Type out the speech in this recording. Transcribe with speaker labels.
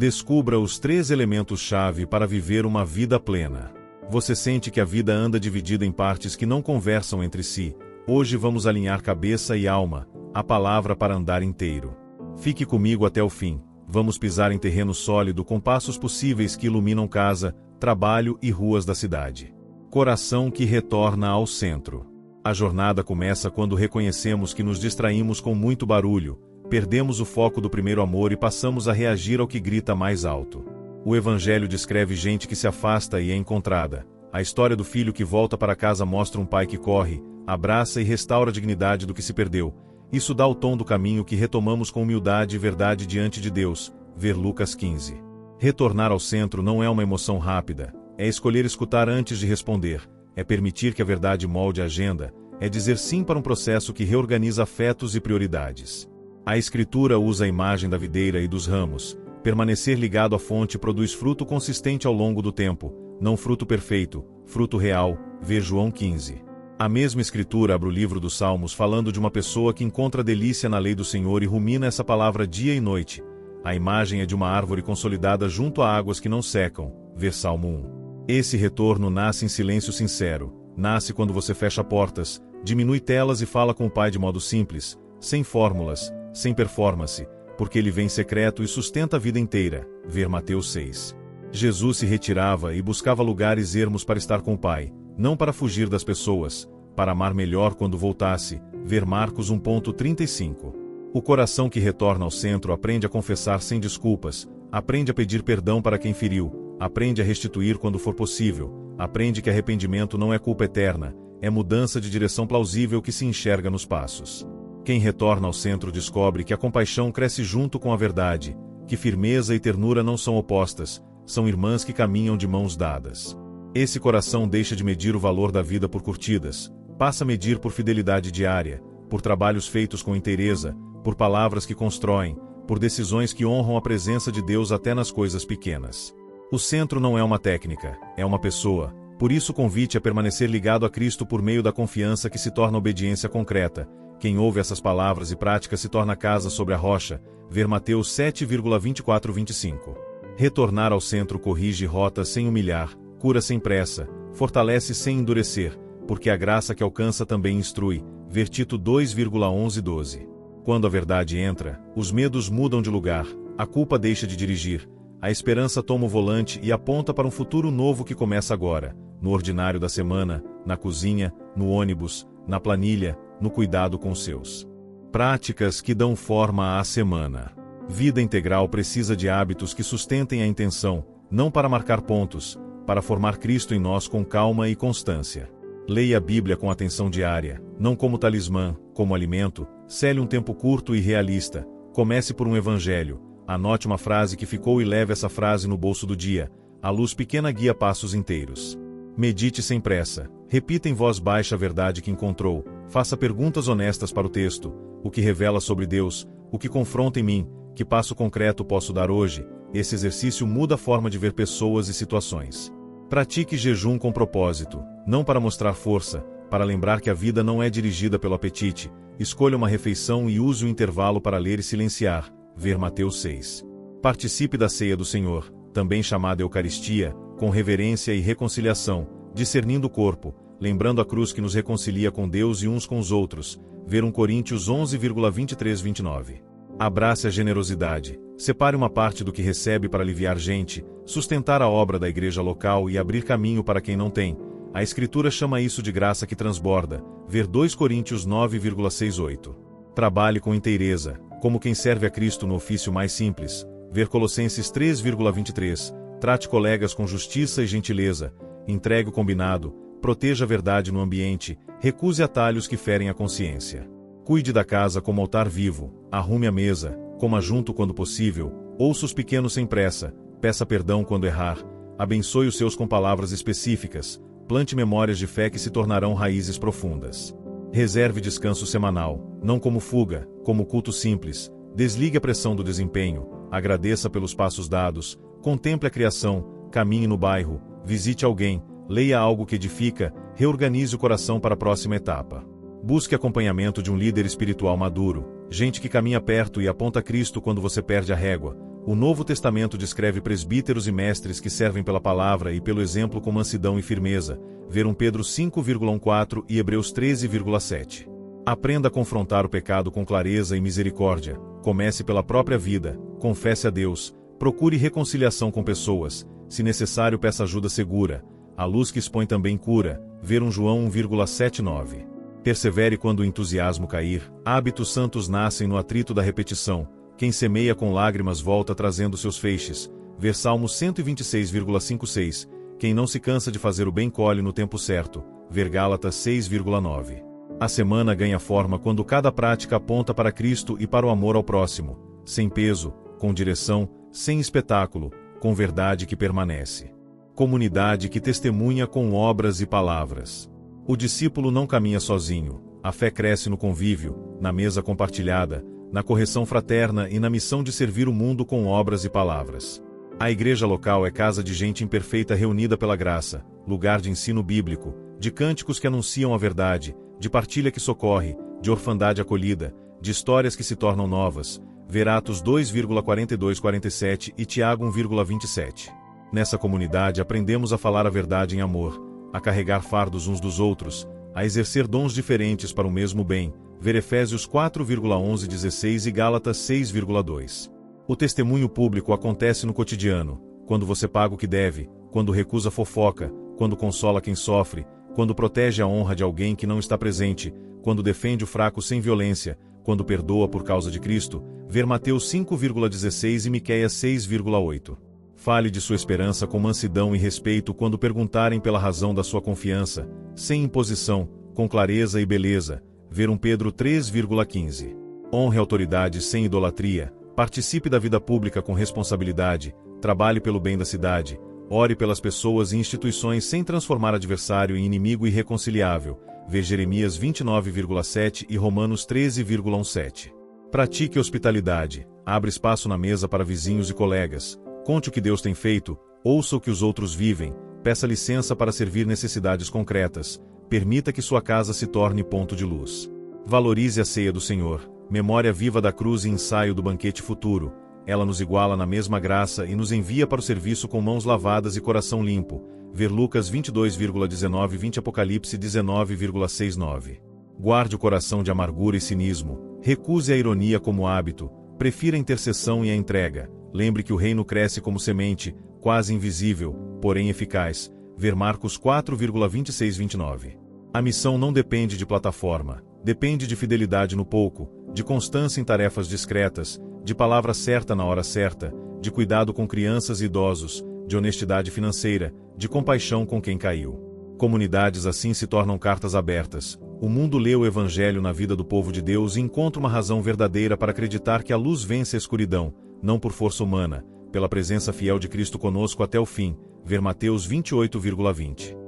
Speaker 1: Descubra os 3 elementos-chave para viver uma vida plena. Você sente que a vida anda dividida em partes que não conversam entre si? Hoje vamos alinhar cabeça e alma, a palavra para andar inteiro. Fique comigo até o fim. Vamos pisar em terreno sólido com passos possíveis que iluminam casa, trabalho e ruas da cidade. Coração que retorna ao centro. A jornada começa quando reconhecemos que nos distraímos com muito barulho, perdemos o foco do primeiro amor e passamos a reagir ao que grita mais alto. O Evangelho descreve gente que se afasta e é encontrada. A história do filho que volta para casa mostra um pai que corre, abraça e restaura a dignidade do que se perdeu. Isso dá o tom do caminho que retomamos com humildade e verdade diante de Deus. Ver Lucas 15. Retornar ao centro não é uma emoção rápida, é escolher escutar antes de responder, é permitir que a verdade molde a agenda, é dizer sim para um processo que reorganiza afetos e prioridades. A Escritura usa a imagem da videira e dos ramos. Permanecer ligado à fonte produz fruto consistente ao longo do tempo, não fruto perfeito, fruto real. Vê João 15. A mesma Escritura abre o livro dos Salmos falando de uma pessoa que encontra delícia na lei do Senhor e rumina essa palavra dia e noite. A imagem é de uma árvore consolidada junto a águas que não secam. Vê Salmo 1. Esse retorno nasce em silêncio sincero, nasce quando você fecha portas, diminui telas e fala com o Pai de modo simples, sem fórmulas, sem performance, porque ele vem secreto e sustenta a vida inteira. Ver Mateus 6. Jesus se retirava e buscava lugares ermos para estar com o Pai, não para fugir das pessoas, para amar melhor quando voltasse. Ver Marcos 1:35. O coração que retorna ao centro aprende a confessar sem desculpas, aprende a pedir perdão para quem feriu, aprende a restituir quando for possível, aprende que arrependimento não é culpa eterna, é mudança de direção plausível que se enxerga nos passos. Quem retorna ao centro descobre que a compaixão cresce junto com a verdade, que firmeza e ternura não são opostas, são irmãs que caminham de mãos dadas. Esse coração deixa de medir o valor da vida por curtidas, passa a medir por fidelidade diária, por trabalhos feitos com inteireza, por palavras que constroem, por decisões que honram a presença de Deus até nas coisas pequenas. O centro não é uma técnica, é uma pessoa, por isso o convite é permanecer ligado a Cristo por meio da confiança que se torna obediência concreta. Quem ouve essas palavras e pratica se torna casa sobre a rocha. Ver Mateus 7,24-25. Retornar ao centro corrige rotas sem humilhar, cura sem pressa, fortalece sem endurecer, porque a graça que alcança também instrui. Ver Tito 2,11-12. Quando a verdade entra, os medos mudam de lugar, a culpa deixa de dirigir, a esperança toma o volante e aponta para um futuro novo que começa agora, no ordinário da semana, na cozinha, no ônibus, na planilha, no cuidado com os seus. Práticas que dão forma à semana. Vida integral precisa de hábitos que sustentem a intenção, não para marcar pontos, para formar Cristo em nós com calma e constância. Leia a Bíblia com atenção diária, não como talismã, como alimento. Cele um tempo curto e realista. Comece por um evangelho. Anote uma frase que ficou e leve essa frase no bolso do dia. A luz pequena guia passos inteiros. Medite sem pressa. Repita em voz baixa a verdade que encontrou. Faça perguntas honestas para o texto. O que revela sobre Deus? O que confronta em mim? Que passo concreto posso dar hoje? Esse exercício muda a forma de ver pessoas e situações. Pratique jejum com propósito, não para mostrar força, para lembrar que a vida não é dirigida pelo apetite. Escolha uma refeição e use o intervalo para ler e silenciar. Ver Mateus 6. Participe da ceia do Senhor, também chamada Eucaristia, com reverência e reconciliação, discernindo o corpo, lembrando a cruz que nos reconcilia com Deus e uns com os outros. Ver 1 Coríntios 11,23-29. Abrace a generosidade. Separe uma parte do que recebe para aliviar gente, sustentar a obra da igreja local e abrir caminho para quem não tem. A Escritura chama isso de graça que transborda. Ver 2 Coríntios 9,68. Trabalhe com inteireza, como quem serve a Cristo no ofício mais simples. Ver Colossenses 3,23. Trate colegas com justiça e gentileza. Entregue o combinado. Proteja a verdade no ambiente. Recuse atalhos que ferem a consciência. Cuide da casa como altar vivo. Arrume a mesa. Coma junto quando possível. Ouça os pequenos sem pressa. Peça perdão quando errar. Abençoe os seus com palavras específicas. Plante memórias de fé que se tornarão raízes profundas. Reserve descanso semanal, não como fuga, como culto simples. Desligue a pressão do desempenho, agradeça pelos passos dados, contemple a criação, caminhe no bairro, visite alguém, leia algo que edifica, reorganize o coração para a próxima etapa. Busque acompanhamento de um líder espiritual maduro, gente que caminha perto e aponta Cristo quando você perde a régua. O Novo Testamento descreve presbíteros e mestres que servem pela palavra e pelo exemplo com mansidão e firmeza, ver 1 Pedro 5,14 e Hebreus 13,7. Aprenda a confrontar o pecado com clareza e misericórdia, comece pela própria vida, confesse a Deus, procure reconciliação com pessoas, se necessário peça ajuda segura, a luz que expõe também cura, ver 1 João 1,79. Persevere quando o entusiasmo cair, hábitos santos nascem no atrito da repetição, quem semeia com lágrimas volta trazendo seus feixes, ver Salmo 126,56, quem não se cansa de fazer o bem colhe no tempo certo, ver Gálatas 6,9. A semana ganha forma quando cada prática aponta para Cristo e para o amor ao próximo, sem peso, com direção, sem espetáculo, com verdade que permanece. Comunidade que testemunha com obras e palavras. O discípulo não caminha sozinho, a fé cresce no convívio, na mesa compartilhada, na correção fraterna e na missão de servir o mundo com obras e palavras. A igreja local é casa de gente imperfeita reunida pela graça, lugar de ensino bíblico, de cânticos que anunciam a verdade, de partilha que socorre, de orfandade acolhida, de histórias que se tornam novas, ver Atos 2,42-47 e Tiago 1,27. Nessa comunidade aprendemos a falar a verdade em amor, a carregar fardos uns dos outros, a exercer dons diferentes para o mesmo bem, ver Efésios 4,11-16 e Gálatas 6,2. O testemunho público acontece no cotidiano, quando você paga o que deve, quando recusa fofoca, quando consola quem sofre, quando protege a honra de alguém que não está presente, quando defende o fraco sem violência, quando perdoa por causa de Cristo, ver Mateus 5,16 e Miqueias 6,8. Fale de sua esperança com mansidão e respeito quando perguntarem pela razão da sua confiança, sem imposição, com clareza e beleza, ver 1 Pedro 3,15. Honre autoridades sem idolatria, participe da vida pública com responsabilidade, trabalhe pelo bem da cidade, ore pelas pessoas e instituições sem transformar adversário em inimigo irreconciliável, ver Jeremias 29,7 e Romanos 13,17. Pratique hospitalidade, abra espaço na mesa para vizinhos e colegas, conte o que Deus tem feito, ouça o que os outros vivem, peça licença para servir necessidades concretas, permita que sua casa se torne ponto de luz. Valorize a ceia do Senhor, memória viva da cruz e ensaio do banquete futuro. Ela nos iguala na mesma graça e nos envia para o serviço com mãos lavadas e coração limpo. Ver Lucas 22,19 e 20 Apocalipse 19,69. Guarde o coração de amargura e cinismo, recuse a ironia como hábito, prefira a intercessão e a entrega. Lembre que o reino cresce como semente, quase invisível, porém eficaz. Ver Marcos 4,26-29. A missão não depende de plataforma, depende de fidelidade no pouco, de constância em tarefas discretas, de palavra certa na hora certa, de cuidado com crianças e idosos, de honestidade financeira, de compaixão com quem caiu. Comunidades assim se tornam cartas abertas. O mundo lê o Evangelho na vida do povo de Deus e encontra uma razão verdadeira para acreditar que a luz vence a escuridão, não por força humana, pela presença fiel de Cristo conosco até o fim. Ver Mateus 28,20.